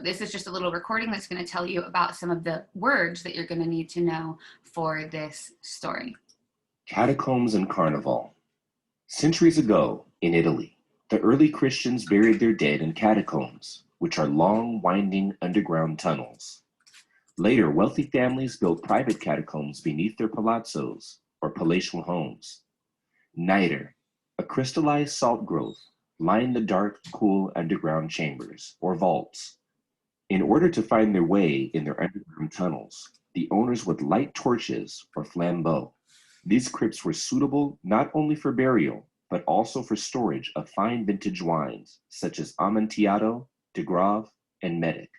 this is just a little recording that's going to tell you about some of the words that you're going to need to know for this story. Catacombs and Carnival. Centuries ago, in Italy, the early Christians buried their dead in catacombs, which are long, winding underground tunnels. Later, wealthy families built private catacombs beneath their palazzos, or palatial homes. Niter, a crystallized salt growth, lined the dark, cool underground chambers, or vaults. In order to find their way in their underground tunnels, the owners would light torches or flambeaux. These crypts were suitable not only for burial, but also for storage of fine vintage wines, such as Amontillado, de Grave, and Medic.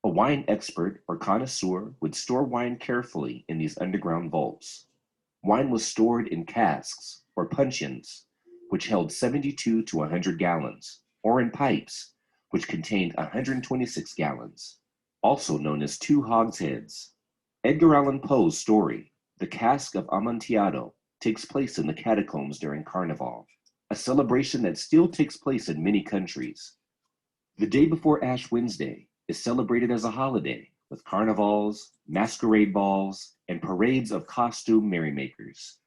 A wine expert or connoisseur would store wine carefully in these underground vaults. Wine was stored in casks or puncheons, which held 72 to 100 gallons, or in pipes, which contained 126 gallons, also known as two hogsheads. Edgar Allan Poe's story, The Cask of Amontillado, takes place in the catacombs during Carnival, a celebration that still takes place in many countries. The day before Ash Wednesday is celebrated as a holiday with carnivals, masquerade balls, and parades of costume merrymakers.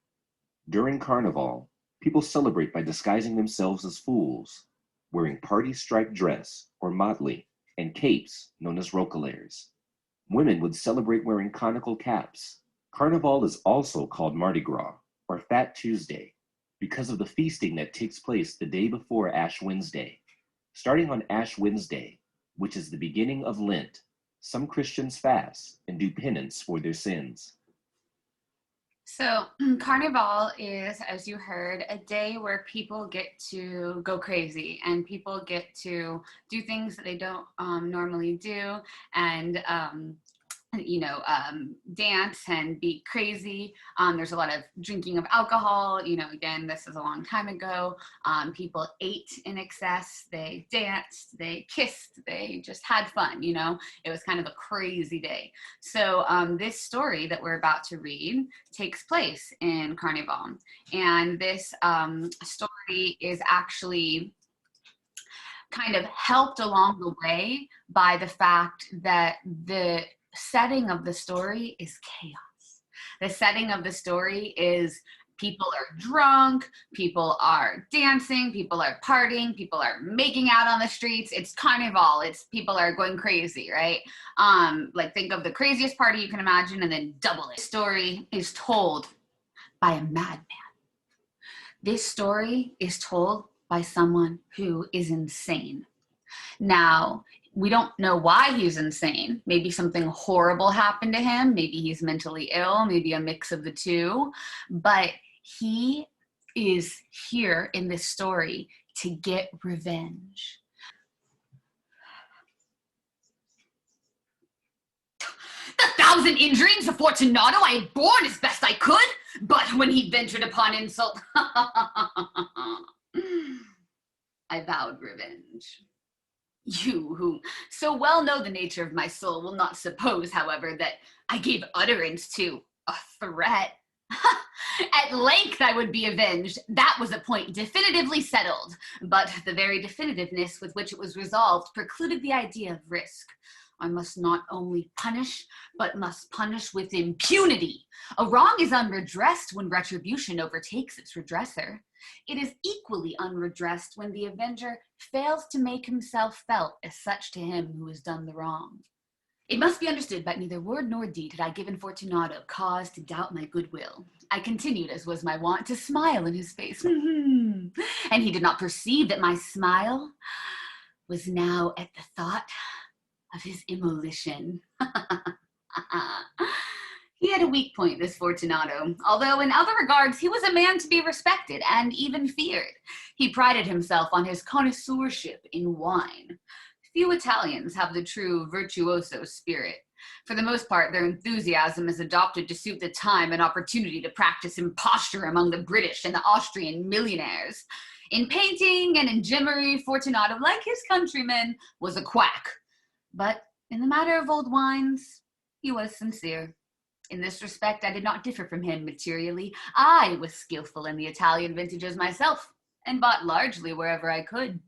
During Carnival, people celebrate by disguising themselves as fools, wearing party-striped dress or motley and capes known as roquelaires. Women would celebrate wearing conical caps. Carnival is also called Mardi Gras, or Fat Tuesday, because of the feasting that takes place the day before Ash Wednesday. Starting on Ash Wednesday, which is the beginning of Lent, some Christians fast and do penance for their sins. So Carnival is, as you heard, a day where people get to go crazy and people get to do things that they don't normally do, and dance and be crazy. There's a lot of drinking of alcohol. Again, this is a long time ago. People ate in excess, they danced, they kissed, they just had fun. It was kind of a crazy day. So this story that we're about to read takes place in Carnival. And this story is actually kind of helped along the way by the fact that the setting of the story is chaos. The setting of the story is people are drunk, people are dancing, people are partying, people are making out on the streets. It's Carnival. It's people are going crazy, right? Like think of the craziest party you can imagine and then double it. This story is told by a madman. This story is told by someone who is insane. Now, we don't know why he's insane. Maybe something horrible happened to him. Maybe he's mentally ill, maybe a mix of the two. But he is here in this story to get revenge. The 1,000 injuries of Fortunato I had borne as best I could, but when he ventured upon insult, I vowed revenge. You, who so well know the nature of my soul, will not suppose, however, that I gave utterance to a threat. At length I would be avenged. That was a point definitively settled, but the very definitiveness with which it was resolved precluded the idea of risk. I must not only punish, but must punish with impunity. A wrong is unredressed when retribution overtakes its redresser. It is equally unredressed when the avenger fails to make himself felt as such to him who has done the wrong. It must be understood by neither word nor deed had I given Fortunato cause to doubt my goodwill. I continued, as was my wont, to smile in his face, and he did not perceive that my smile was now at the thought of his immolition. He had a weak point, this Fortunato, although in other regards he was a man to be respected and even feared. He prided himself on his connoisseurship in wine. Few Italians have the true virtuoso spirit. For the most part, their enthusiasm is adopted to suit the time and opportunity to practice imposture among the British and the Austrian millionaires. In painting and in gimmery, Fortunato, like his countrymen, was a quack. But in the matter of old wines, he was sincere. In this respect, I did not differ from him materially. I was skillful in the Italian vintages myself, and bought largely wherever I could.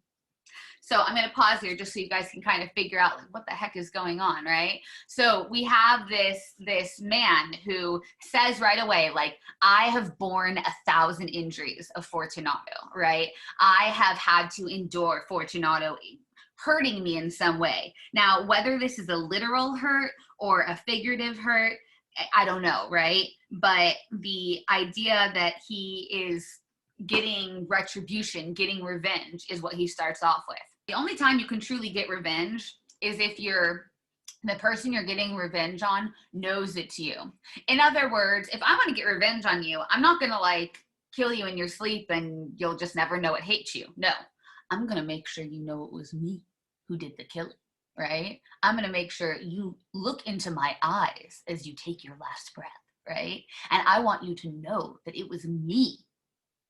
So I'm going to pause here just so you guys can kind of figure out like, what the heck is going on, right? So we have this man who says right away, like, I have borne 1,000 injuries of Fortunato, right? I have had to endure Fortunato hurting me in some way. Now, whether this is a literal hurt or a figurative hurt, I don't know, right? But the idea that he is getting retribution, getting revenge is what he starts off with. The only time you can truly get revenge is if the person you're getting revenge on knows it's you. In other words, if I want to get revenge on you, I'm not going to like kill you in your sleep and you'll just never know it hates you. No, I'm going to make sure you know it was me who did the killing, right? I'm going to make sure you look into my eyes as you take your last breath, right? And I want you to know that it was me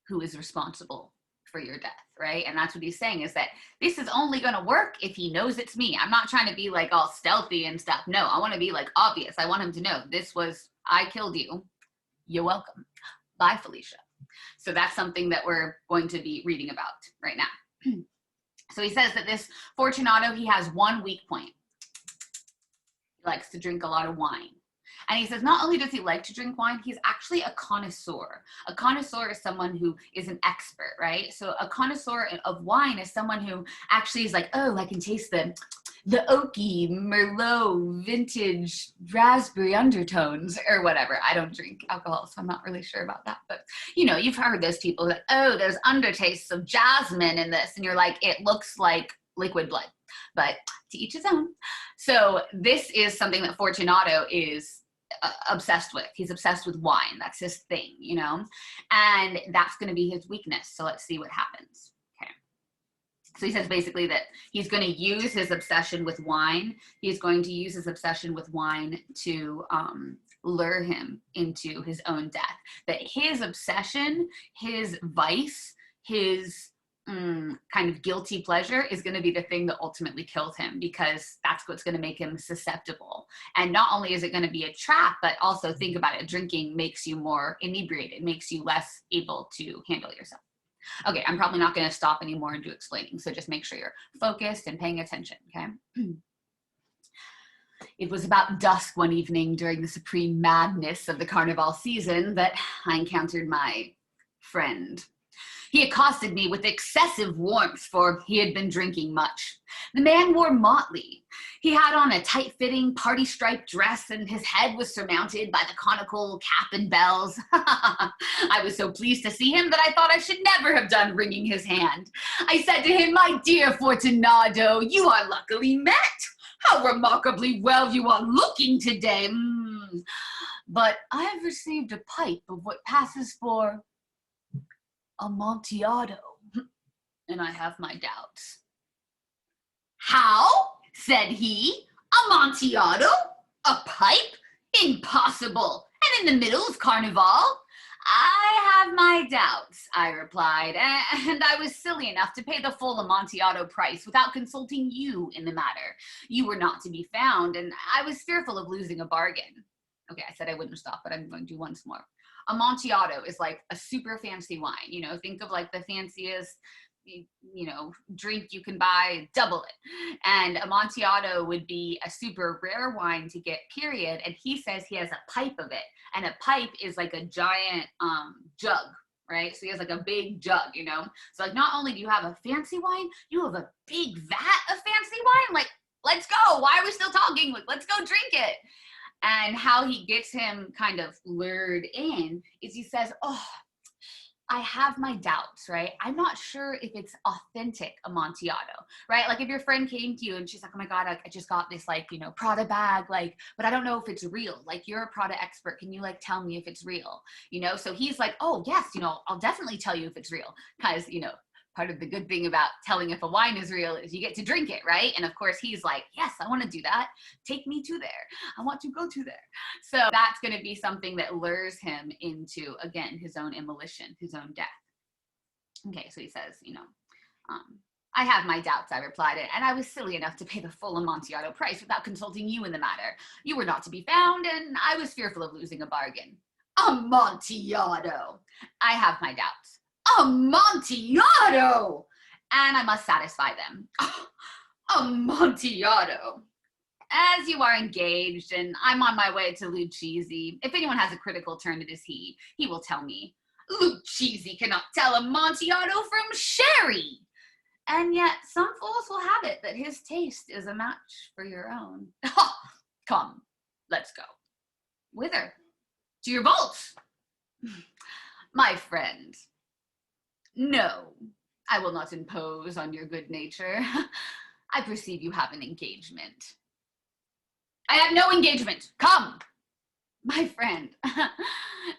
who is responsible for your death, right? And that's what he's saying, is that this is only going to work if he knows it's me. I'm not trying to be like all stealthy and stuff. No, I want to be like obvious. I want him to know this was, I killed you. You're welcome. Bye, Felicia. So that's something that we're going to be reading about right now. So he says that this Fortunato, he has one weak point. He likes to drink a lot of wine. And he says not only does he like to drink wine, he's actually a connoisseur. A connoisseur is someone who is an expert, right? So a connoisseur of wine is someone who actually is like, oh, I can taste the oaky, Merlot, vintage, raspberry undertones or whatever. I don't drink alcohol, so I'm not really sure about that. But, you know, you've heard those people that, oh, there's undertastes of jasmine in this. And you're like, it looks like liquid blood. But to each his own. So this is something that Fortunato is obsessed with. He's obsessed with wine. That's his thing, you know, and that's going to be his weakness. So let's see what happens. Okay. So he says basically that he's going to use his obsession with wine. He's going to use his obsession with wine to lure him into his own death. That his obsession, his vice, his kind of guilty pleasure is going to be the thing that ultimately kills him, because that's what's going to make him susceptible. And not only is it going to be a trap, but also think about it, drinking makes you more inebriated, makes you less able to handle yourself. Okay, I'm probably not going to stop anymore and do explaining, so just make sure you're focused and paying attention, okay? It was about dusk one evening during the supreme madness of the Carnival season that I encountered my friend. He accosted me with excessive warmth, for he had been drinking much. The man wore motley. He had on a tight-fitting, party-striped dress, and his head was surmounted by the conical cap and bells. I was so pleased to see him that I thought I should never have done wringing his hand. I said to him, "My dear Fortunado, you are luckily met. How remarkably well you are looking today. But I have received a pipe of what passes for Amontillado, and I have my doubts." "How?" said he. "Amontillado? A pipe? Impossible! And in the middle of Carnival?" "I have my doubts," I replied, "and I was silly enough to pay the full Amontillado price without consulting you in the matter. You were not to be found, and I was fearful of losing a bargain." Okay, I said I wouldn't stop, but I'm going to do once more. Amontillado is like a super fancy wine. You know, think of like the fanciest, you know, drink you can buy, double it. And Amontillado would be a super rare wine to get, period. And he says he has a pipe of it. And a pipe is like a giant jug, right? So he has like a big jug, you know? So like not only do you have a fancy wine, you have a big vat of fancy wine. Like, let's go. Why are we still talking? Like, let's go drink it. And how he gets him kind of lured in is he says, "Oh, I have my doubts, right? I'm not sure if it's authentic Amontillado," right? Like if your friend came to you and she's like, "Oh my God, I just got this like, you know, Prada bag, like, but I don't know if it's real. Like you're a Prada expert. Can you like tell me if it's real?" You know? So he's like, "Oh yes, you know, I'll definitely tell you if it's real." Because, you know, part of the good thing about telling if a wine is real is you get to drink it, right? And of course he's like, "Yes, I want to do that. Take me to there. I want to go to there." So that's going to be something that lures him into, again, his own immolation, his own death. Okay, so he says, you know, "I have my doubts," I replied, "and I was silly enough to pay the full Amontillado price without consulting you in the matter. You were not to be found, and I was fearful of losing a bargain." "Amontillado! I have my doubts." "Amontillado!" and I must satisfy them. Amontillado. As you are engaged and I'm on my way to Lucchese, if anyone has a critical turn, it is he. He will tell me, Lucchese cannot tell Amontillado from sherry. And yet some fools will have it that his taste is a match for your own. Come, let's go. Whither? To your vaults. My friend. No, I will not impose on your good nature. I perceive you have an engagement. I have no engagement. Come. My friend.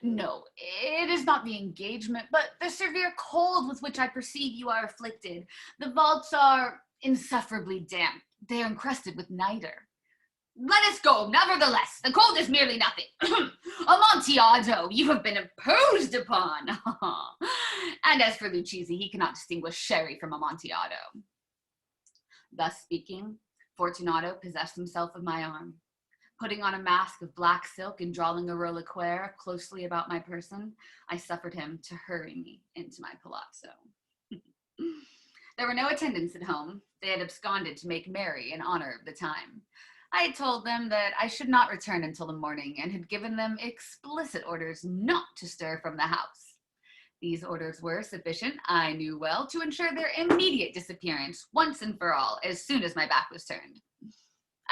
No, it is not the engagement, but the severe cold with which I perceive you are afflicted. The vaults are insufferably damp. They are encrusted with niter. Let us go, nevertheless. The cold is merely nothing. Amontillado, you have been imposed upon. And as for Lucchese, he cannot distinguish sherry from Amontillado. Thus speaking, Fortunato possessed himself of my arm. Putting on a mask of black silk and drawing a reliquaire closely about my person, I suffered him to hurry me into my palazzo. There were no attendants at home. They had absconded to make merry in honor of the time. I had told them that I should not return until the morning and had given them explicit orders not to stir from the house. These orders were sufficient, I knew well, to ensure their immediate disappearance once and for all as soon as my back was turned.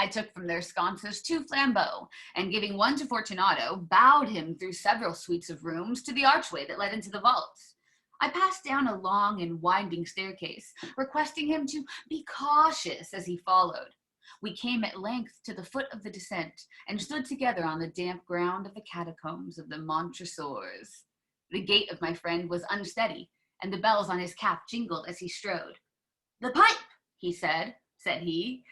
I took from their sconces 2 flambeaux, and giving one to Fortunato, bowed him through several suites of rooms to the archway that led into the vaults. I passed down a long and winding staircase, requesting him to be cautious as he followed. We came at length to the foot of the descent, and stood together on the damp ground of the catacombs of the Montrosors. The gait of my friend was unsteady, and the bells on his cap jingled as he strode. The pipe, said he.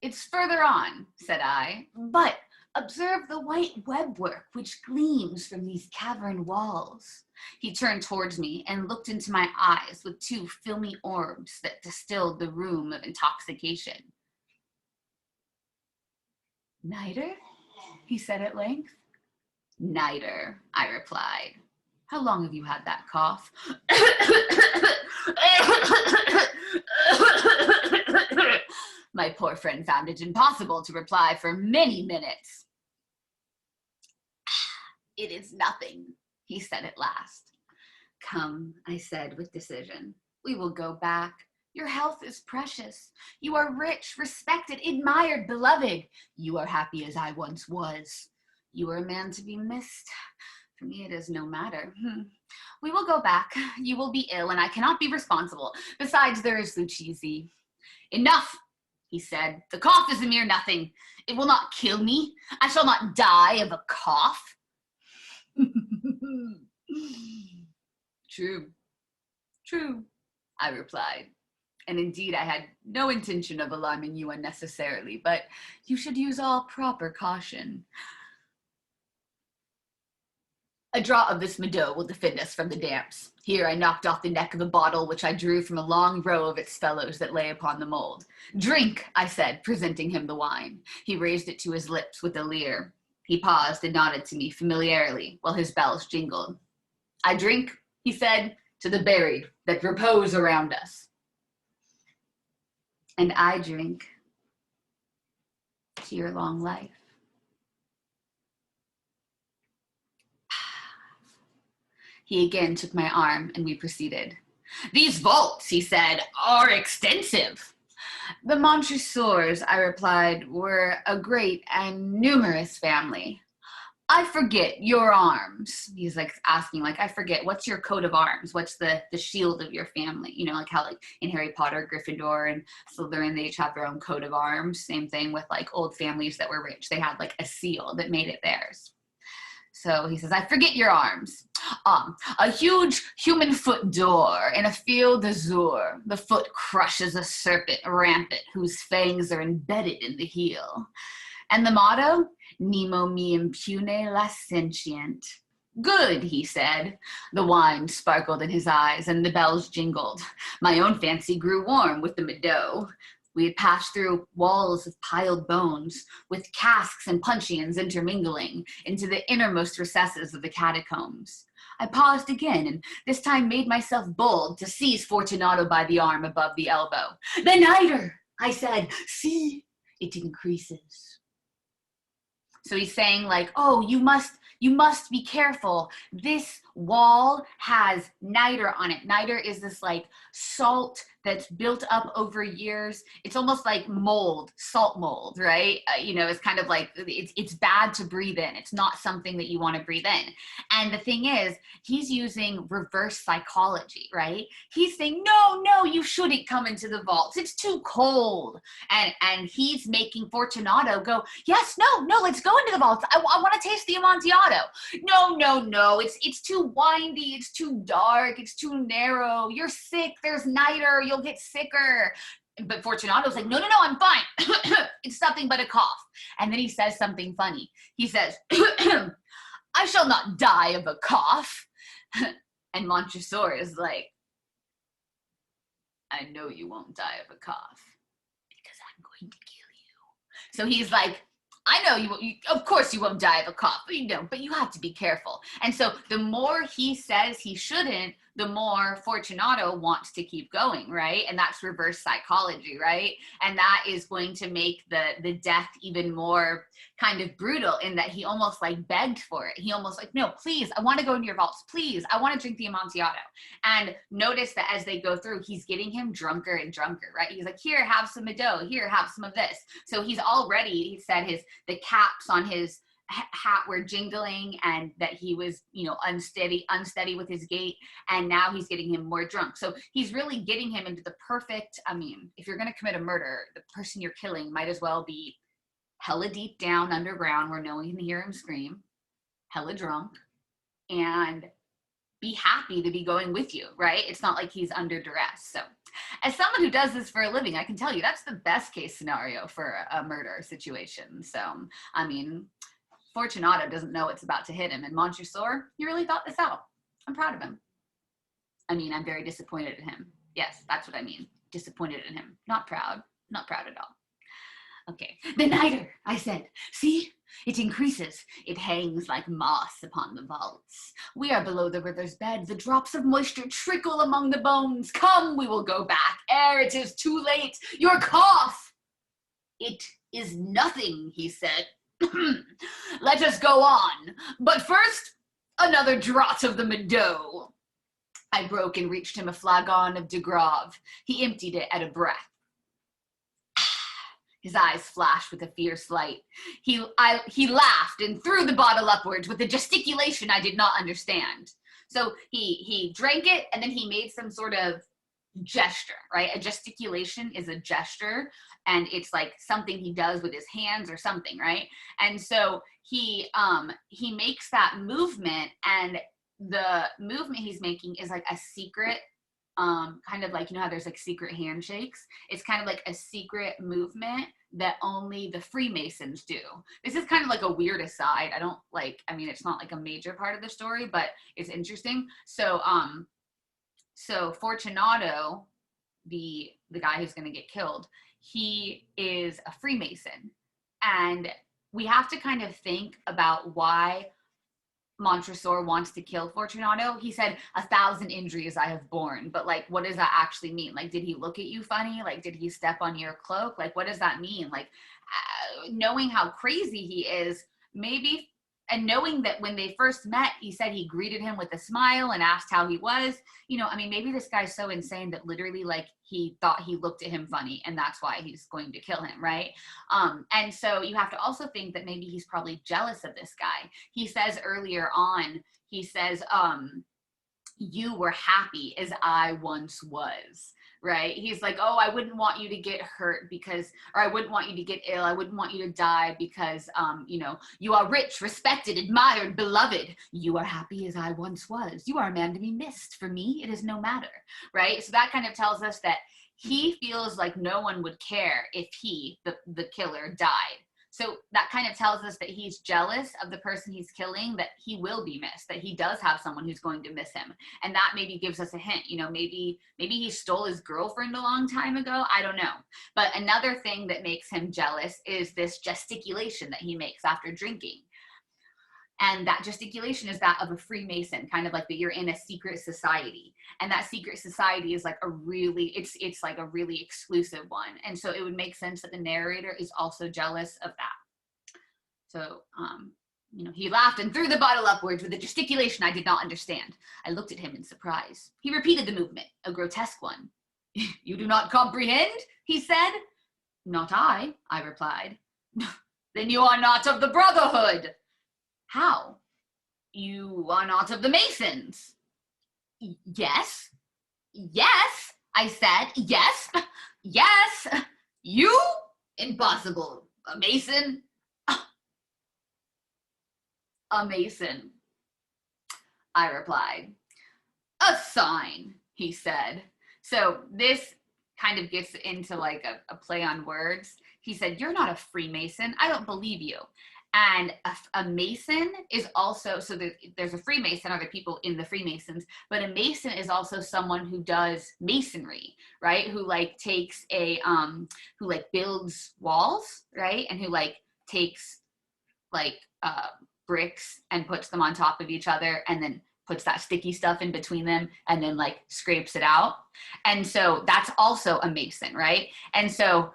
It's further on, said I, but observe the white webwork which gleams from these cavern walls. He turned towards me and looked into my eyes with 2 filmy orbs that distilled the rheum of intoxication. Niter? He said at length. Niter, I replied. How long have you had that cough? My poor friend found it impossible to reply for many minutes. It is nothing, he said at last. Come, I said with decision. We will go back. Your health is precious. You are rich, respected, admired, beloved. You are happy as I once was. You are a man to be missed. For me, it is no matter. We will go back. You will be ill, and I cannot be responsible. Besides, there is Lucchese. Enough, he said. The cough is a mere nothing. It will not kill me. I shall not die of a cough. True, I replied. And indeed, I had no intention of alarming you unnecessarily, but you should use all proper caution. A draught of this Medoc will defend us from the damps. Here I knocked off the neck of a bottle which I drew from a long row of its fellows that lay upon the mold. Drink, I said, presenting him the wine. He raised it to his lips with a leer. He paused and nodded to me familiarly while his bells jingled. I drink, he said, to the buried that repose around us. And I drink to your long life. He again took my arm, and we proceeded. These vaults, he said, are extensive. The Montresors, I replied, were a great and numerous family. I forget your arms. He's like asking, like, I forget, what's your coat of arms? What's the shield of your family? You know, like how like in Harry Potter, Gryffindor and Slytherin, they each have their own coat of arms. Same thing with like old families that were rich. They had like a seal that made it theirs. So he says, I forget your arms. A huge human foot door in a field azure. The foot crushes a serpent rampant whose fangs are embedded in the heel. And the motto, Nemo me impune lascentient. Good, he said. The wine sparkled in his eyes and the bells jingled. My own fancy grew warm with the Medoc. We had passed through walls of piled bones, with casks and puncheons intermingling, into the innermost recesses of the catacombs. I paused again, and this time made myself bold to seize Fortunato by the arm above the elbow. The niter, I said, see, it increases. So he's saying like, oh, you must be careful. This wall has niter on it. Niter is this like salt that's built up over years. It's almost like mold, salt mold, right? It's kind of like, it's bad to breathe in. It's not something that you want to breathe in. And the thing is, he's using reverse psychology, right? He's saying, no, you shouldn't come into the vaults. It's too cold. And he's making Fortunato go, yes, no, let's go into the vaults. I want to taste the Amontillado. No, it's too windy. It's too dark. It's too narrow. You're sick. There's niter. You'll get sicker. But Fortunato's like, no, I'm fine. It's nothing but a cough. And then he says something funny. He says, I shall not die of a cough. And Montresor is like, I know you won't die of a cough because I'm going to kill you. So he's like, I know you, of course you won't die of a cough, but you have to be careful. And so the more he says he shouldn't, the more Fortunato wants to keep going, right? And that's reverse psychology, right? And that is going to make the death even more kind of brutal in that he almost like begged for it. He almost like, no, please, I want to go into your vaults. Please, I want to drink the Amontillado. And notice that as they go through, he's getting him drunker and drunker, right? He's like, here, have some Mado. Here, have some of this. So he's already, he said the caps on his hat were jingling and that he was, unsteady with his gait. And now he's getting him more drunk. So he's really getting him into the perfect, if you're going to commit a murder, the person you're killing might as well be hella deep down underground where no one can hear him scream, hella drunk, and be happy to be going with you, right? It's not like he's under duress. So as someone who does this for a living, I can tell you that's the best case scenario for a murder situation. So, Fortunato doesn't know what's about to hit him. And Montresor, he really thought this out. I'm proud of him. I'm very disappointed in him. Yes, that's what I mean. Disappointed in him. Not proud. Not proud at all. Okay. The niter, I said. See? It increases. It hangs like moss upon the vaults. We are below the river's bed. The drops of moisture trickle among the bones. Come, we will go back ere it is too late. Your cough. It is nothing, he said. Let us go on. But first, another draught of the Mado. I broke and reached him a flagon of de Grave. He emptied it at a breath. His eyes flashed with a fierce light. He laughed and threw the bottle upwards with a gesticulation I did not understand. So he drank it and then he made some sort of gesture, right? A gesticulation is a gesture and it's like something he does with his hands or something, right? And so he makes that movement, and the movement he's making is like a secret, kind of like, how there's like secret handshakes. It's kind of like a secret movement that only the Freemasons do. This is kind of like a weird aside. It's not like a major part of the story, but it's interesting. So Fortunato, the guy who's going to get killed, he is a Freemason. And we have to kind of think about why Montresor wants to kill Fortunato. He said, 1,000 injuries I have borne, but like, what does that actually mean? Like, did he look at you funny? Like, did he step on your cloak? Like, what does that mean? Like, knowing how crazy he is, maybe, and knowing that when they first met, he said he greeted him with a smile and asked how he was, maybe this guy's so insane that literally like he thought he looked at him funny and that's why he's going to kill him, right? And so you have to also think that maybe he's probably jealous of this guy. He says earlier on, you were happy as I once was, right? He's like, oh, I wouldn't want you to get hurt or I wouldn't want you to get ill. I wouldn't want you to die because, you are rich, respected, admired, beloved. You are happy as I once was. You are a man to be missed. For me, it is no matter, right? So that kind of tells us that he feels like no one would care if he, the killer, died. So that kind of tells us that he's jealous of the person he's killing, that he will be missed, that he does have someone who's going to miss him. And that maybe gives us a hint, maybe he stole his girlfriend a long time ago. I don't know. But another thing that makes him jealous is this gesticulation that he makes after drinking. And that gesticulation is that of a Freemason, kind of like that you're in a secret society. And that secret society is like it's like a really exclusive one. And so it would make sense that the narrator is also jealous of that. So, he laughed and threw the bottle upwards with a gesticulation I did not understand. I looked at him in surprise. He repeated the movement, a grotesque one. You do not comprehend? He said. Not I replied. Then you are not of the Brotherhood. How? You are not of the Masons. Yes. Yes, I said. Yes. Yes. You? Impossible. A Mason? A Mason, I replied. A sign, he said. So this kind of gets into like a play on words. He said, you're not a Freemason. I don't believe you. And a Mason is also, so there's a Freemason, other people in the Freemasons, but a Mason is also someone who does masonry, right? Who like takes who like builds walls, right? And who like takes like bricks and puts them on top of each other and then puts that sticky stuff in between them and then like scrapes it out. And so that's also a Mason, right? And so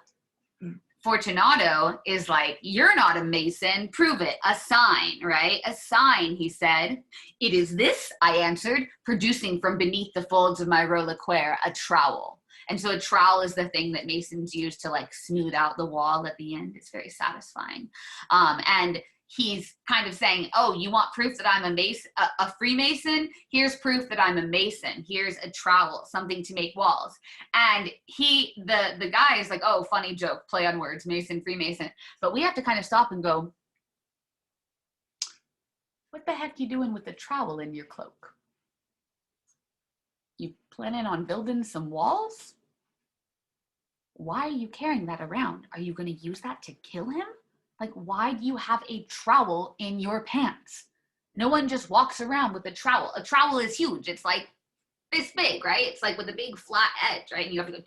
Fortunato is like, you're not a Mason, prove it, a sign, right? A sign, he said. It is this, I answered, producing from beneath the folds of my reliquaire a trowel. And so a trowel is the thing that Masons use to like smooth out the wall at the end. It's very satisfying. And he's kind of saying, oh, you want proof that I'm a Mason, a Freemason? Here's proof that I'm a Mason. Here's a trowel, something to make walls. And the guy is like, oh, funny joke, play on words, Mason, Freemason. But we have to kind of stop and go, what the heck you doing with the trowel in your cloak? You planning on building some walls? Why are you carrying that around? Are you going to use that to kill him? Like, why do you have a trowel in your pants? No one just walks around with a trowel. A trowel is huge. It's like this big, right? It's like with a big flat edge, right? And you have to go,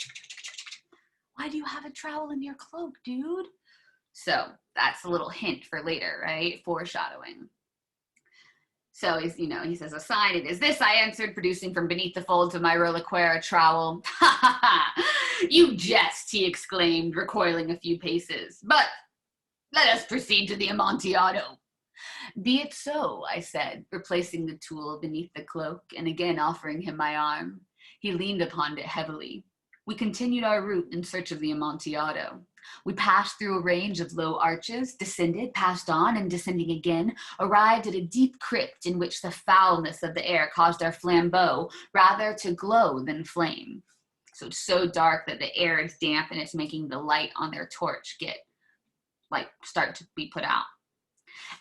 why do you have a trowel in your cloak, dude? So that's a little hint for later, right? Foreshadowing. So he's, he says, a sign, it is this, I answered, producing from beneath the folds of my reliquaire a trowel. Ha ha ha, you jest, he exclaimed, recoiling a few paces. But let us proceed to the Amontillado. Be it so, I said, replacing the tool beneath the cloak and again offering him my arm. He leaned upon it heavily. We continued our route in search of the Amontillado. We passed through a range of low arches, descended, passed on, and descending again, arrived at a deep crypt in which the foulness of the air caused our flambeau rather to glow than flame. So it's so dark that the air is damp and it's making the light on their torch start to be put out.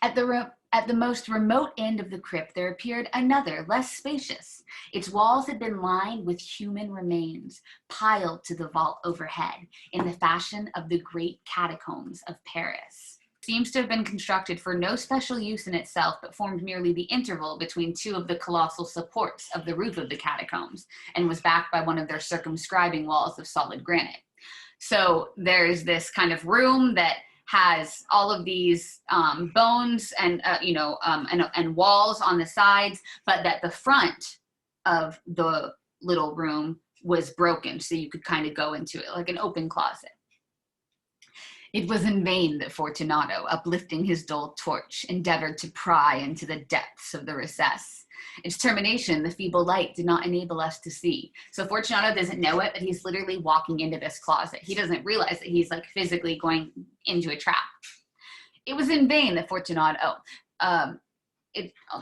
At the most remote end of the crypt, there appeared another, less spacious. Its walls had been lined with human remains, piled to the vault overhead, in the fashion of the great catacombs of Paris. It seems to have been constructed for no special use in itself, but formed merely the interval between two of the colossal supports of the roof of the catacombs, and was backed by one of their circumscribing walls of solid granite. So there's this kind of room that has all of these bones and walls on the sides, but that the front of the little room was broken, so you could kind of go into it like an open closet. It was in vain that Fortunato, uplifting his dull torch, endeavored to pry into the depths of the recess. Its termination, the feeble light, did not enable us to see. So Fortunato doesn't know it, but he's literally walking into this closet. He doesn't realize that he's like physically going into a trap. It was in vain that Fortunato, I'll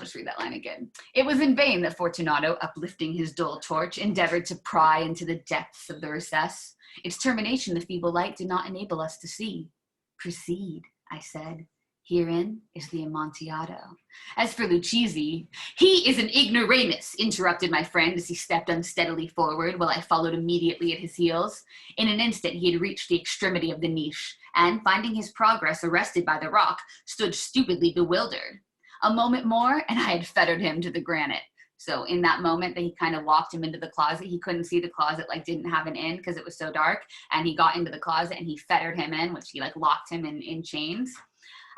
just read that line again. It was in vain that Fortunato, uplifting his dull torch, endeavored to pry into the depths of the recess. Its termination, the feeble light, did not enable us to see. Proceed, I said. Herein is the Amontillado. As for Lucchese, he is an ignoramus, interrupted my friend as he stepped unsteadily forward while I followed immediately at his heels. In an instant, he had reached the extremity of the niche, and, finding his progress arrested by the rock, stood stupidly bewildered. A moment more, and I had fettered him to the granite. So in that moment that he kind of walked him into the closet, he couldn't see the closet, didn't have an in because it was so dark, and he got into the closet and he fettered him in, which he locked him in chains.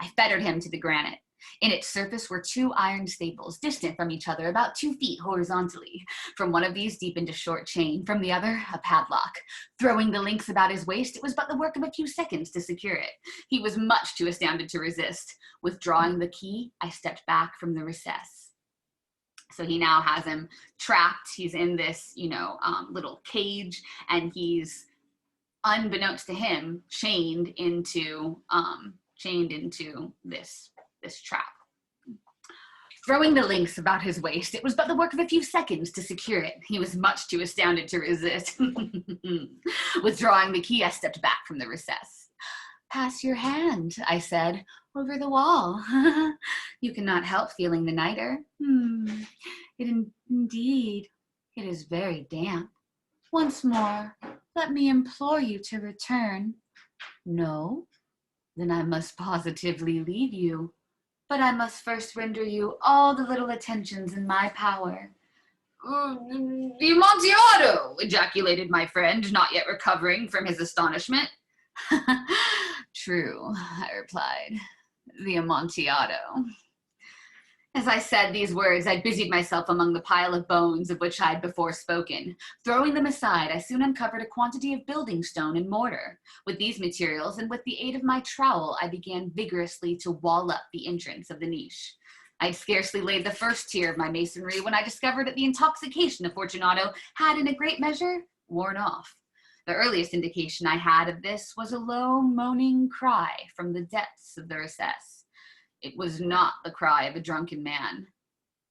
I fettered him to the granite. In its surface were 2 iron staples, distant from each other about 2 feet horizontally. From one of these deepened a short chain, from the other a padlock. Throwing the links about his waist, it was but the work of a few seconds to secure it. He was much too astounded to resist. Withdrawing the key, I stepped back from the recess. So he now has him trapped. He's in this, little cage, and he's, unbeknownst to him, chained into this trap. Throwing the links about his waist, it was but the work of a few seconds to secure it. He was much too astounded to resist. Withdrawing the key, I stepped back from the recess. Pass your hand, I said, over the wall. You cannot help feeling the niter. Indeed, it is very damp. Once more, let me implore you to return. No? Then I must positively leave you. But I must first render you all the little attentions in my power. The Amontillado, ejaculated my friend, not yet recovering from his astonishment. True, I replied. The Amontillado. As I said these words, I busied myself among the pile of bones of which I had before spoken. Throwing them aside, I soon uncovered a quantity of building stone and mortar. With these materials, and with the aid of my trowel, I began vigorously to wall up the entrance of the niche. I had scarcely laid the first tier of my masonry when I discovered that the intoxication of Fortunato had, in a great measure, worn off. The earliest indication I had of this was a low, moaning cry from the depths of the recess. It was not the cry of a drunken man.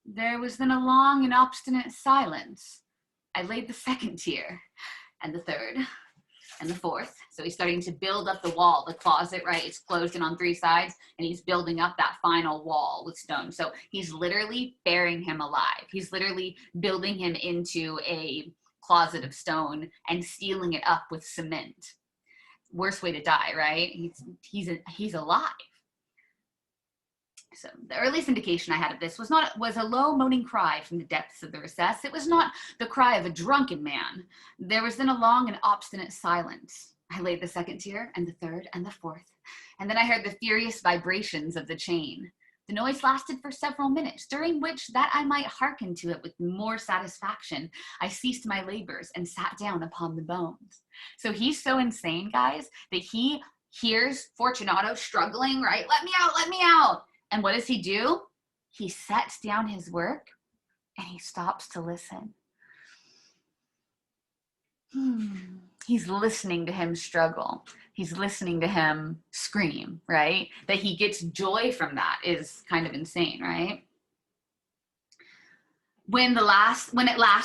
There was then a long and obstinate silence. I laid the second tier, and the third, and the fourth. So he's starting to build up the wall, the closet, right? It's closed in on 3 sides, and he's building up that final wall with stone. So he's literally burying him alive. He's literally building him into a closet of stone and sealing it up with cement. Worst way to die, right? He's alive. So the earliest indication I had of this was a low moaning cry from the depths of the recess. It was not the cry of a drunken man. There was then a long and obstinate silence. I laid the second tier, and the third, and the fourth, and then I heard the furious vibrations of the chain. The noise lasted for several minutes, during which, that I might hearken to it with more satisfaction, I ceased my labors and sat down upon the bones. So he's so insane, guys, that he hears Fortunato struggling, right? Let me out, let me out. And what does he do? He sets down his work and he stops to listen. He's listening to him struggle. He's listening to him scream, right? That he gets joy from that is kind of insane, right? When at last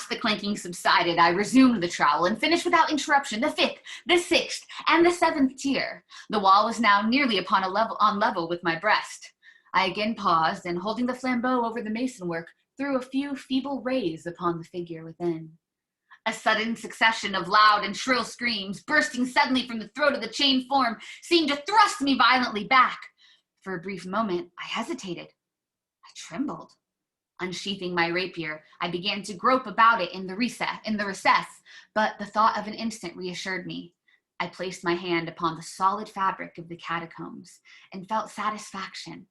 the clanking subsided, I resumed the trowel and finished without interruption the 5th, the 6th, and the 7th tier. The wall was now nearly on level with my breast. I again paused, and holding the flambeau over the masonwork, threw a few feeble rays upon the figure within. A sudden succession of loud and shrill screams, bursting suddenly from the throat of the chained form, seemed to thrust me violently back. For a brief moment, I hesitated. I trembled. Unsheathing my rapier, I began to grope about it in the recess, but the thought of an instant reassured me. I placed my hand upon the solid fabric of the catacombs, and felt satisfaction.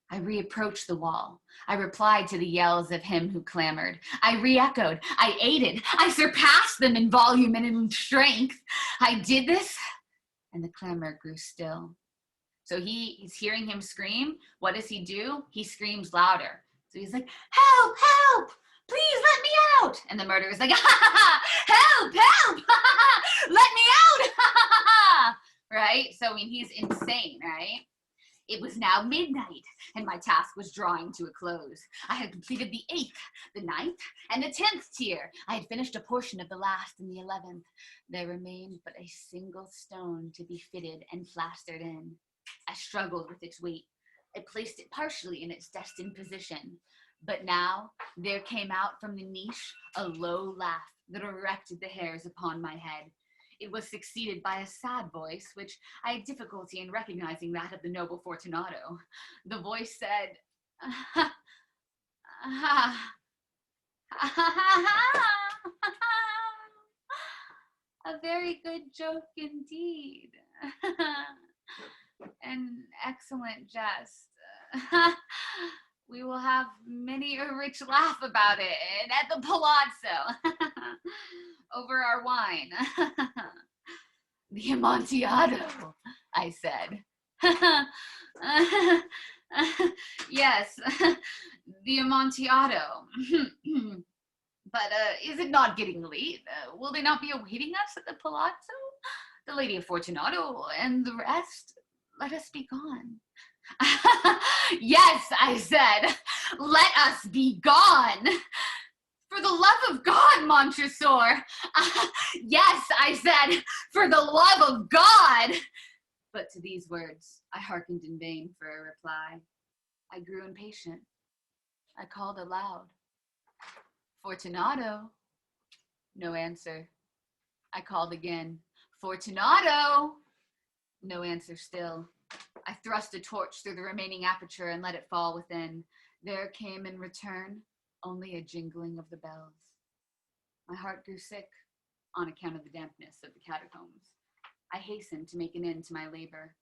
I reapproached the wall. I replied to the yells of him who clamored. I re-echoed. I aided. I surpassed them in volume and in strength. I did this, and the clamor grew still. So he's hearing him scream. What does he do? He screams louder. So he's like, help, help, please let me out. And the murderer's like, help, help, let me out. Right? So, he's insane, right? It was now midnight, and my task was drawing to a close. I had completed the 8th, the 9th, and the 10th tier. I had finished a portion of the last and the 11th. There remained but a single stone to be fitted and plastered in. I struggled with its weight. I placed it partially in its destined position. But now there came out from the niche a low laugh that erected the hairs upon my head. It was succeeded by a sad voice, which I had difficulty in recognizing that of the noble Fortunato. The voice said, a very good joke indeed. An excellent jest. We will have many a rich laugh about it at the palazzo over our wine. The Amontillado, I said. Yes, the Amontillado. But is it not getting late? Will they not be awaiting us at the palazzo? The Lady of Fortunato and the rest? Let us be gone. Yes, I said, let us be gone. For the love of God, Montresor. Yes, I said, for the love of God. But to these words, I hearkened in vain for a reply. I grew impatient. I called aloud. Fortunato. No answer. I called again. Fortunato. No answer still. I thrust a torch through the remaining aperture and let it fall within. There came in return only a jingling of the bells. My heart grew sick on account of the dampness of the catacombs. I hastened to make an end to my labor.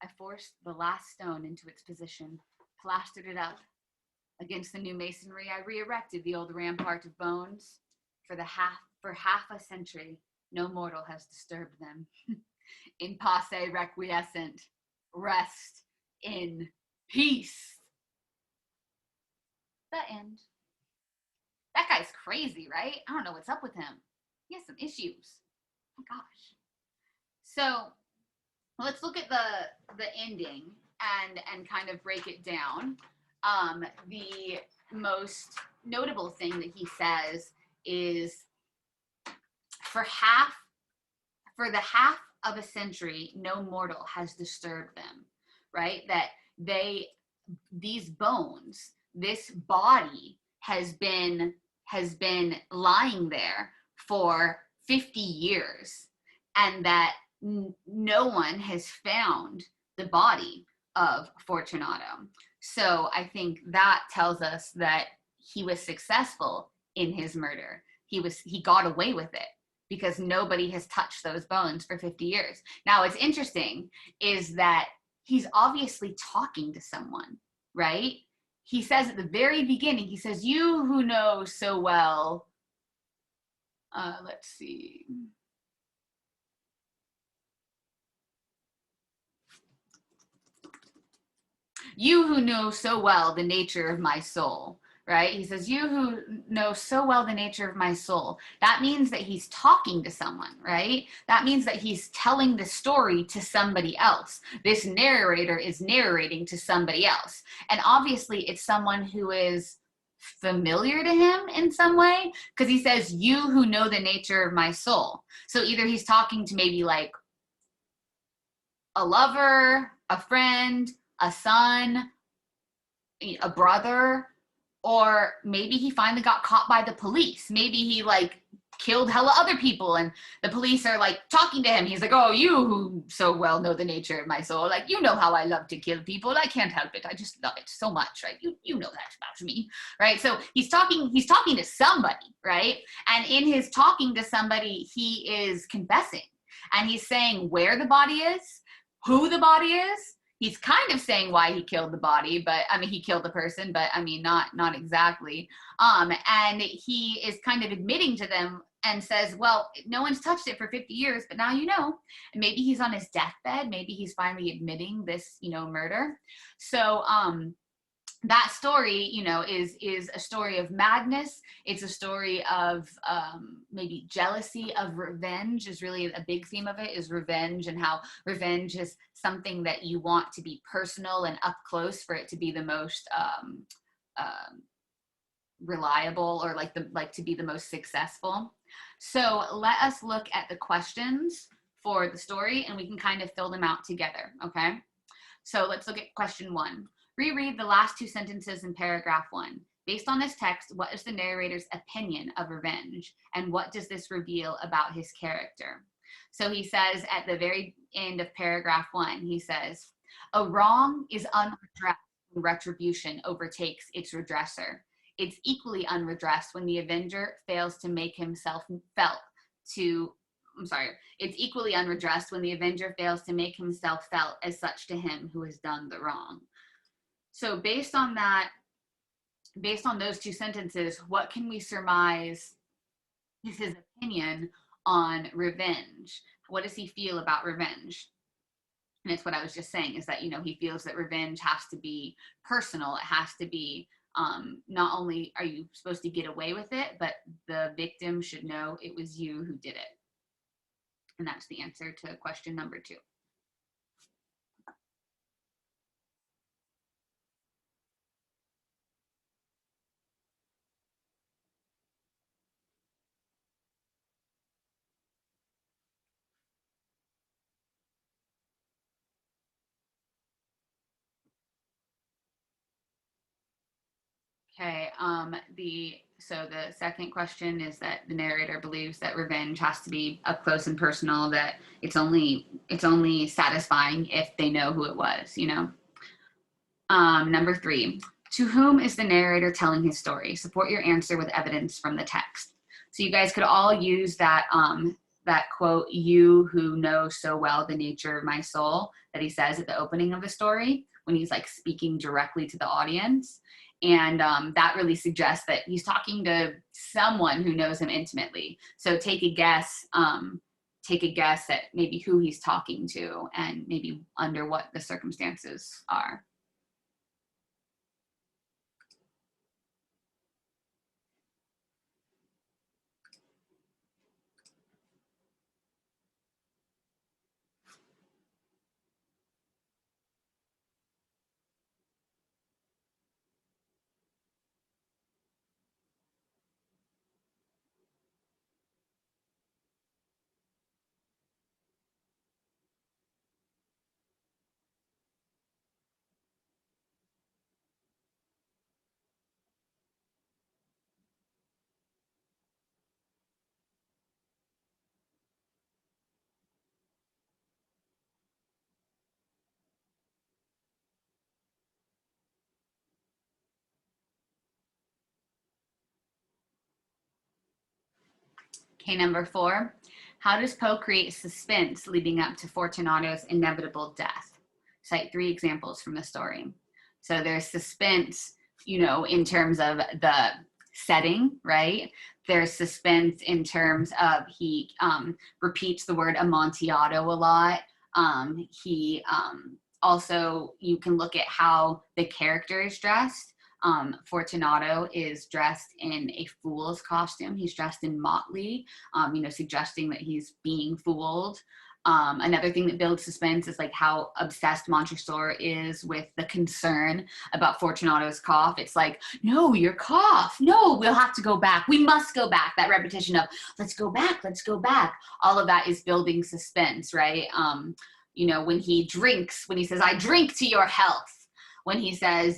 I forced the last stone into its position, plastered it up. Against the new masonry, I re-erected the old rampart of bones. For half a century, no mortal has disturbed them. In pace requiescent, rest in peace. The end. That guy's crazy, right? I don't know what's up with him. He has some issues. Oh my gosh. So let's look at the ending and kind of break it down. The most notable thing that he says is for the half of a century, no mortal has disturbed them, right? That these bones, this body has been lying there for 50 years, and that no one has found the body of Fortunato. So I think that tells us that he was successful in his murder. He got away with it because nobody has touched those bones for 50 years. Now, what's interesting is that he's obviously talking to someone, right? He says at the very beginning, he says, you who know so well, let's see. You who know so well the nature of my soul, right? He says, you who know so well the nature of my soul. That means that he's talking to someone, right? That means that he's telling the story to somebody else. This narrator is narrating to somebody else. And obviously it's someone who is familiar to him in some way, because he says, you who know the nature of my soul. So either he's talking to maybe like a lover, a friend, a son, a brother, or maybe he finally got caught by the police. Maybe he like killed hella other people and the police are like talking to him. He's like, oh, you who so well know the nature of my soul, like, you know how I love to kill people. I can't help it. I just love it so much, right? You know that about me, right? So he's talking to somebody, right? And in his talking to somebody, he is confessing and he's saying where the body is, who the body is. He's kind of saying why he killed the body, but I mean, he killed the person, but I mean, not exactly. And he is kind of admitting to them and says, well, no one's touched it for 50 years, but now you know. And maybe he's on his deathbed. Maybe he's finally admitting this, murder. So that story, is a story of madness. It's a story of maybe jealousy, of revenge is really a big theme of it, is revenge, and how revenge is something that you want to be personal and up close for it to be the most reliable, or like to be the most successful. So let us look at the questions for the story and we can kind of fill them out together, okay? So let's look at question 1. Reread the last 2 sentences in paragraph 1. Based on this text, what is the narrator's opinion of revenge? And what does this reveal about his character? So he says at the very end of paragraph 1, he says, a wrong is unredressed when retribution overtakes its redresser. It's equally unredressed when the avenger fails to make himself felt it's equally unredressed when the avenger fails to make himself felt as such to him who has done the wrong. So based on that, based on those two sentences, what can we surmise is his opinion on revenge? What does he feel about revenge? And it's what I was just saying, is that, you know, he feels that revenge has to be personal. It has to be, not only are you supposed to get away with it, but the victim should know it was you who did it. And that's the answer to question number 2. Okay, so the second question is that the narrator believes that revenge has to be up close and personal, that it's only satisfying if they know who it was, you know. Number 3, to whom is the narrator telling his story? Support your answer with evidence from the text. So you guys could all use that that quote, "You who know so well the nature of my soul," that he says at the opening of the story when he's like speaking directly to the audience. And that really suggests that he's talking to someone who knows him intimately. So take a guess at maybe who he's talking to and maybe under what the circumstances are. Okay, number 4. How does Poe create suspense leading up to Fortunato's inevitable death? Cite 3 examples from the story. So there's suspense, you know, in terms of the setting, right? There's suspense in terms of he repeats the word Amontillado a lot. He also, you can look at how the character is dressed. Fortunato is dressed in a fool's costume. He's dressed in motley, you know, suggesting that he's being fooled. Another thing that builds suspense is like how obsessed Montrosor is with the concern about Fortunato's cough. It's like, no, your cough. No, we'll have to go back. We must go back. That repetition of let's go back, let's go back. All of that is building suspense, right? You know, when he drinks, when he says, I drink to your health, when he says,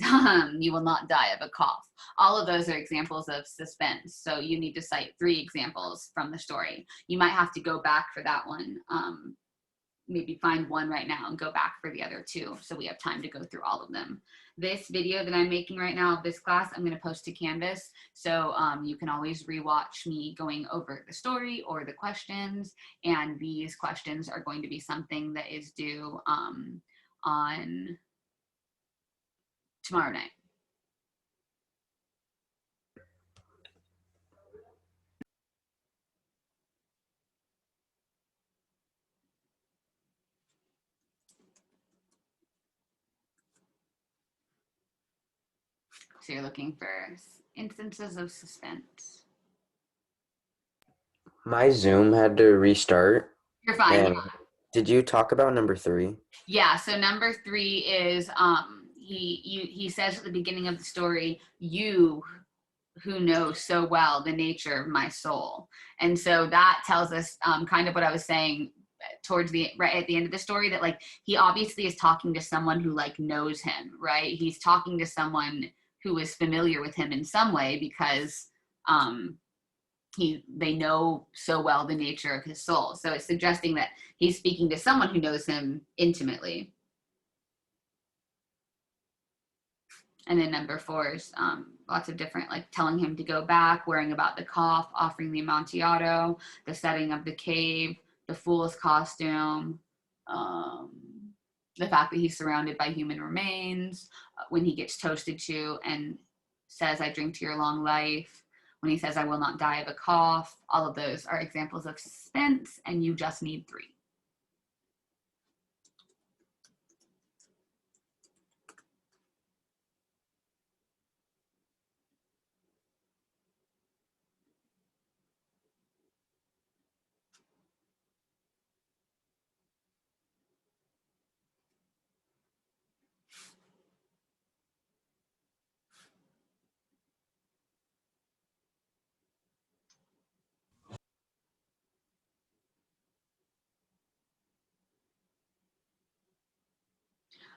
you will not die of a cough. All of those are examples of suspense. So you need to cite 3 examples from the story. You might have to go back for that one. Maybe find one right now and go back for the other 2 so we have time to go through all of them. This video that I'm making right now of this class, I'm gonna post to Canvas. So you can always rewatch me going over the story or the questions. And these questions are going to be something that is due on tomorrow night. So you're looking for instances of suspense. My Zoom had to restart. You're fine. And did you talk about number 3? Yeah, so number 3 is he says at the beginning of the story, you who know so well the nature of my soul. And so that tells us kind of what I was saying towards the right at the end of the story, that like he obviously is talking to someone who like knows him, right? He's talking to someone who is familiar with him in some way because they know so well the nature of his soul. So it's suggesting that he's speaking to someone who knows him intimately. And then number 4 is lots of different, like telling him to go back, worrying about the cough, offering the Amontillado, the setting of the cave, the fool's costume. the fact that he's surrounded by human remains, when he gets toasted to and says, I drink to your long life, when he says, I will not die of a cough. All of those are examples of suspense, and you just need 3.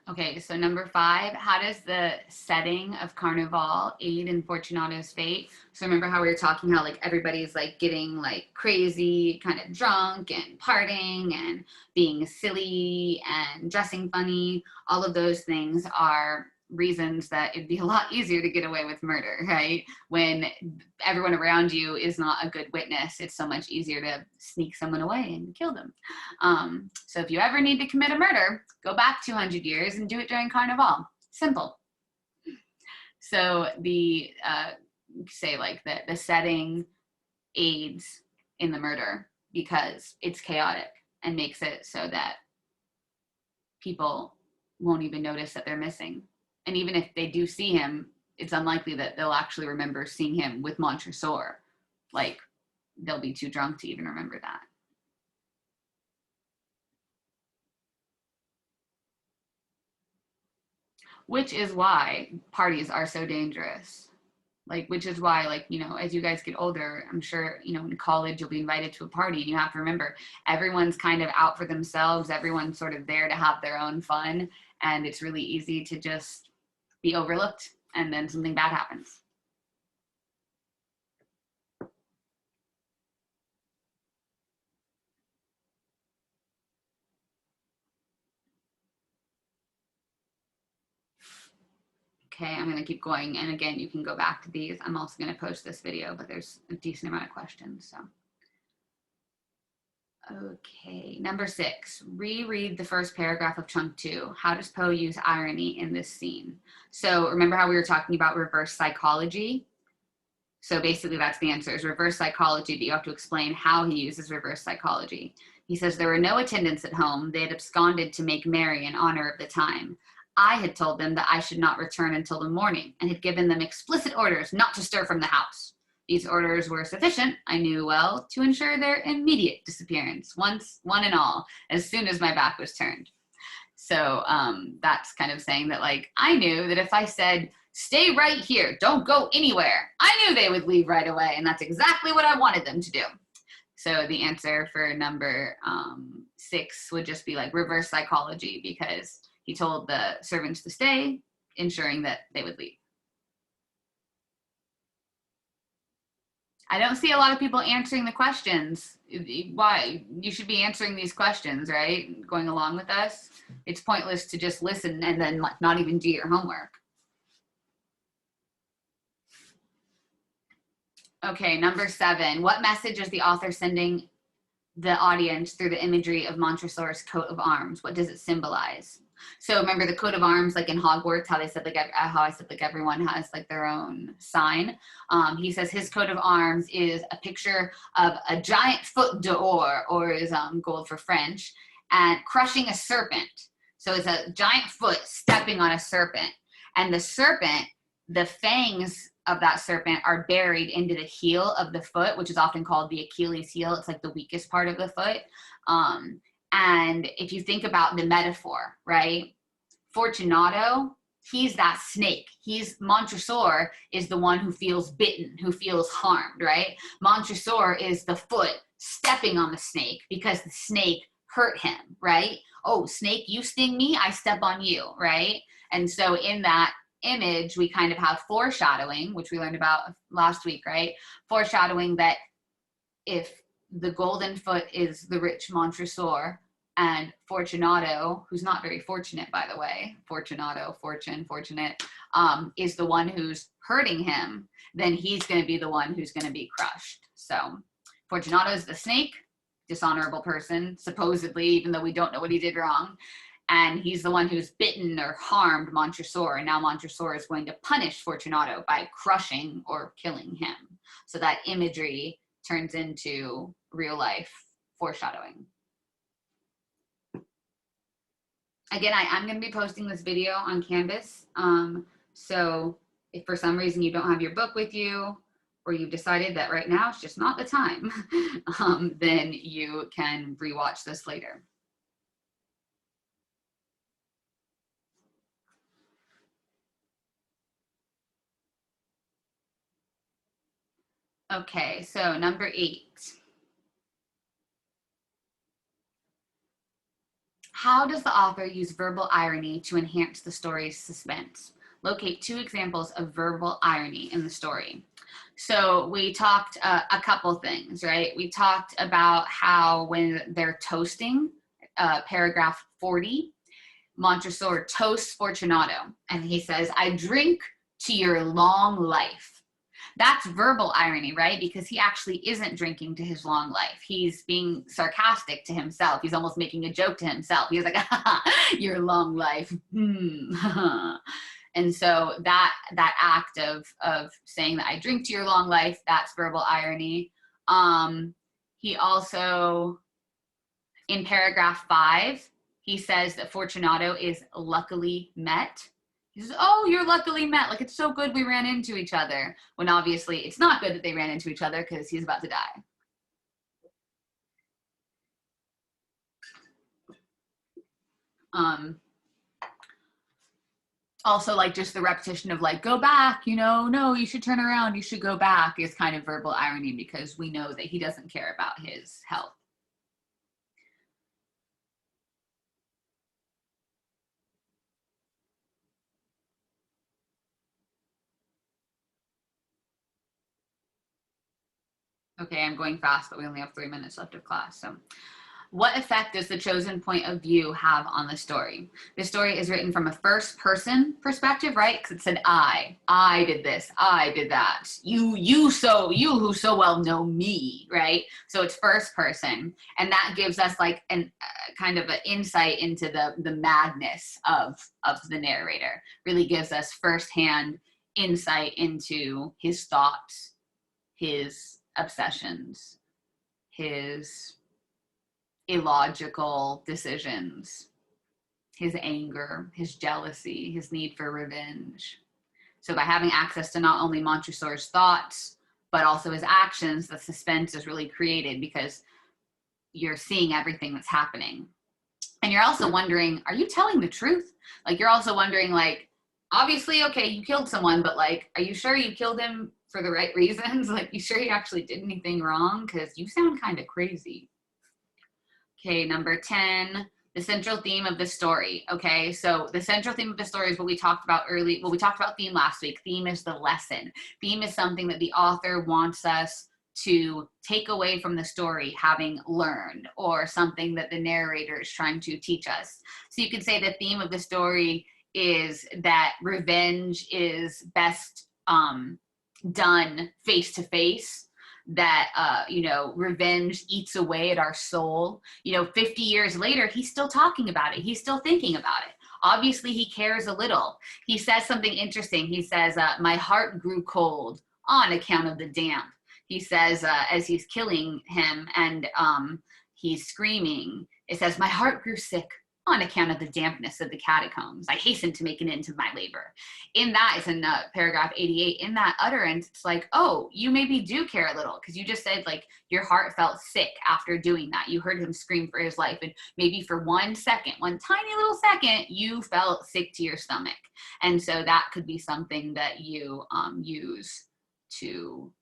Okay, so number 5, how does the setting of Carnival aid in Fortunato's fate? So remember how we were talking how like everybody's like getting like crazy, kind of drunk and partying and being silly and dressing funny. All of those things are reasons that it'd be a lot easier to get away with murder, right? When everyone around you is not a good witness, it's so much easier to sneak someone away and kill them. So if you ever need to commit a murder, go back 200 years and do it during Carnival. Simple. So the say like the setting aids in the murder because it's chaotic and makes it so that people won't even notice that they're missing. And even if they do see him, it's unlikely that they'll actually remember seeing him with Montresor. Like, they'll be too drunk to even remember that. Which is why parties are so dangerous. Like, which is why, like, you know, as you guys get older, I'm sure, you know, in college, you'll be invited to a party and you have to remember everyone's kind of out for themselves. Everyone's sort of there to have their own fun. And it's really easy to just be overlooked and then something bad happens. Okay, I'm gonna keep going. And again, you can go back to these. I'm also gonna post this video, but there's a decent amount of questions, so. Okay, number 6, reread the first paragraph of chunk 2. How does Poe use irony in this scene? So remember how we were talking about reverse psychology? So basically that's the answer, is reverse psychology, but you have to explain how he uses reverse psychology. He says, there were no attendants at home. They had absconded to make merry in honor of the time. I had told them that I should not return until the morning and had given them explicit orders not to stir from the house. These orders were sufficient, I knew well, to ensure their immediate disappearance, one and all, as soon as my back was turned. So that's kind of saying that, like, I knew that if I said, stay right here, don't go anywhere, I knew they would leave right away, and that's exactly what I wanted them to do. So the answer for number 6 would just be like reverse psychology, because he told the servants to stay, ensuring that they would leave. I don't see a lot of people answering the questions. Why? You should be answering these questions, right? Going along with us. It's pointless to just listen and then not even do your homework. Okay, number 7. What message is the author sending the audience through the imagery of Montresor's coat of arms? What does it symbolize? So remember the coat of arms, like in Hogwarts, how they said like how I said like everyone has like their own sign. He says his coat of arms is a picture of a giant foot d'or, or is gold for French, and crushing a serpent. So it's a giant foot stepping on a serpent, and the serpent, the fangs of that serpent are buried into the heel of the foot, which is often called the Achilles heel. It's like the weakest part of the foot. And if you think about the metaphor, right? Fortunato, he's that snake. Montresor is the one who feels bitten, who feels harmed, right? Montresor is the foot stepping on the snake because the snake hurt him, right? Oh, snake, you sting me, I step on you, right? And so in that image, we kind of have foreshadowing, which we learned about last week, right? Foreshadowing that if the golden foot is the rich Montresor, and Fortunato, who's not very fortunate, by the way, Fortunato, fortunate, is the one who's hurting him, then he's going to be the one who's going to be crushed. So Fortunato is the snake, dishonorable person, supposedly, even though we don't know what he did wrong. and he's the one who's bitten or harmed Montresor, and now Montresor is going to punish Fortunato by crushing or killing him. So that imagery turns into real life foreshadowing. Again, I'm going to be posting this video on Canvas. So if for some reason you don't have your book with you, or you've decided that right now it's just not the time, then you can rewatch this later. Okay, so number 8. How does the author use verbal irony to enhance the story's suspense? Locate 2 examples of verbal irony in the story. So we talked a couple things, right? We talked about how when they're toasting, paragraph 40, Montresor toasts Fortunato, and he says, "I drink to your long life." That's verbal irony, right? Because he actually isn't drinking to his long life. He's being sarcastic to himself. He's almost making a joke to himself. He's like, your long life. And so that act of saying that I drink to your long life, that's verbal irony. He also, in paragraph 5, he says that Fortunato is luckily met. He says, "Oh, you're luckily met. Like, it's so good we ran into each other." When obviously it's not good that they ran into each other because he's about to die. Also, like, just the repetition of like, go back, you know, no, you should turn around, you should go back, is kind of verbal irony because we know that he doesn't care about his health. Okay, I'm going fast, but we only have 3 minutes left of class. So, what effect does the chosen point of view have on the story? The story is written from a first person perspective, right? Because it said I did this, I did that. You who so well know me, right? So it's first person, and that gives us like an kind of an insight into the madness of the narrator. Really gives us firsthand insight into his thoughts, his obsessions, his illogical decisions, his anger, his jealousy, his need for revenge. So by having access to not only Montresor's thoughts, but also his actions, the suspense is really created because you're seeing everything that's happening. And you're also wondering, are you telling the truth? Like, you're also wondering, like, obviously, okay, you killed someone, but like, are you sure you killed him for the right reasons? Like, you sure he actually did anything wrong? Because you sound kind of crazy. Okay, number 10, the central theme of the story. Okay, so the central theme of the story is what we talked about early. Well, we talked about theme last week. Theme is the lesson. Theme is something that the author wants us to take away from the story having learned, or something that the narrator is trying to teach us. So you could say the theme of the story is that revenge is best done face to face, that revenge eats away at our soul. 50 years later, he's still talking about it. He's still thinking about it. Obviously, he cares a little. He says something interesting. He says, my heart grew cold on account of the damp. He says, as he's killing him and he's screaming, it says, my heart grew sick on account of the dampness of the catacombs. I hastened to make an end to my labor. In that, it's in paragraph 88, in that utterance, it's like, oh, you maybe do care a little, because you just said, like, your heart felt sick after doing that. You heard him scream for his life, and maybe for 1 second, one tiny little second, you felt sick to your stomach. And so that could be something that you use to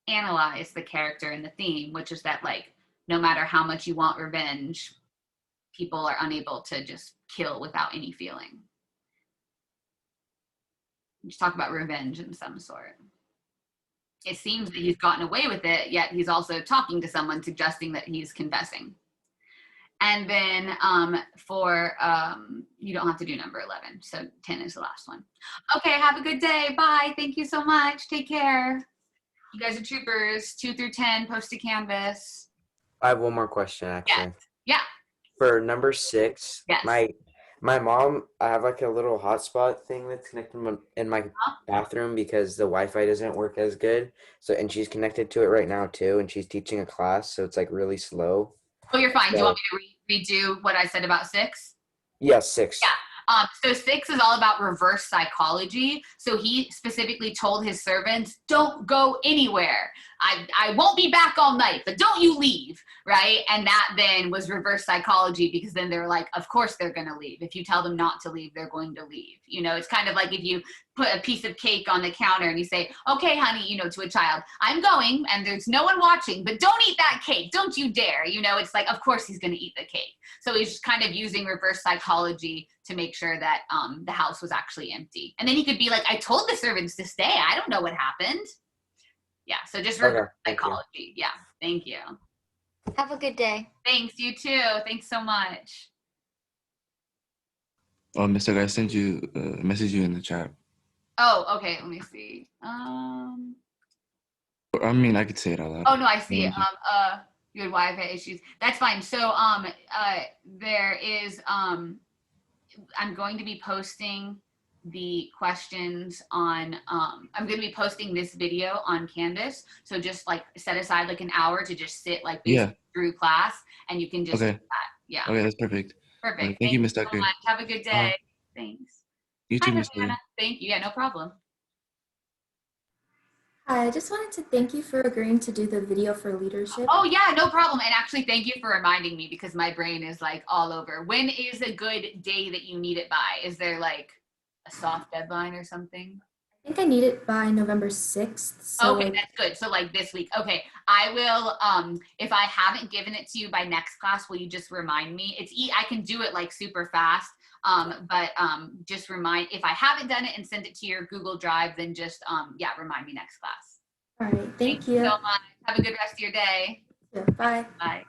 analyze the character and the theme, which is that, like, no matter how much you want revenge, people are unable to just kill without any feeling. Just talk about revenge in some sort. It seems that he's gotten away with it, yet he's also talking to someone, suggesting that he's confessing. And then you don't have to do number 11, so 10 is the last one. Okay, have a good day. Bye. Thank you so much. Take care. You guys are troopers. 2 through 10, post to Canvas. I have one more question, actually. Yeah. for number 6, Yes. my mom, I have like a little hotspot thing that's connected in my bathroom because the Wi-Fi doesn't work as good. So, and she's connected to it right now too, and she's teaching a class, so it's like really slow. Oh, you're fine. Do you So, want me to redo what I said about 6? yeah, 6. Yeah. So 6 is all about reverse psychology. So he specifically told his servants, don't go anywhere. I won't be back all night, but don't you leave, right? And that then was reverse psychology, because then they're like, of course they're going to leave. If you tell them not to leave, they're going to leave. You know, it's kind of like if you put a piece of cake on the counter and you say, okay, honey, you know, to a child, I'm going and there's no one watching, but don't eat that cake. Don't you dare. You know, it's like, of course he's going to eat the cake. So he's just kind of using reverse psychology to make sure that the house was actually empty. And then he could be like, I told the servants to stay. I don't know what happened. Yeah, so just reverse psychology. Yeah, thank you. Have a good day. Thanks, you too. Thanks so much. Oh, Mr. Guy sent you message you in the chat. Oh, okay, let me see. I mean, I could say it out loud. Oh, no, I see it. You had Wi-Fi issues. That's fine. So there is, I'm going to be posting the questions on, I'm going to be posting this video on Canvas. So just like set aside like an hour to just sit like basically through class, and you can just do that. Yeah. Okay, that's perfect. Perfect. Thank you, Ms. so Tucker. much. Have a good day. Thanks. You too, Hi, Miss Diana. Thank you. Yeah, no problem. Hi, I just wanted to thank you for agreeing to do the video for leadership. Oh yeah, no problem. And actually, thank you for reminding me, because my brain is like all over. When is a good day that you need it by? Is there like a soft deadline or something? I think I need it by November 6th. So Okay, that's good. So like this week. Okay, I will, if I haven't given it to you by next class, will you just remind me? I can do it like super fast, but just remind, if I haven't done it and send it to your Google Drive, then just, yeah, remind me next class. all right, thank you. So much. Have a good rest of your day. Yeah, bye. Bye.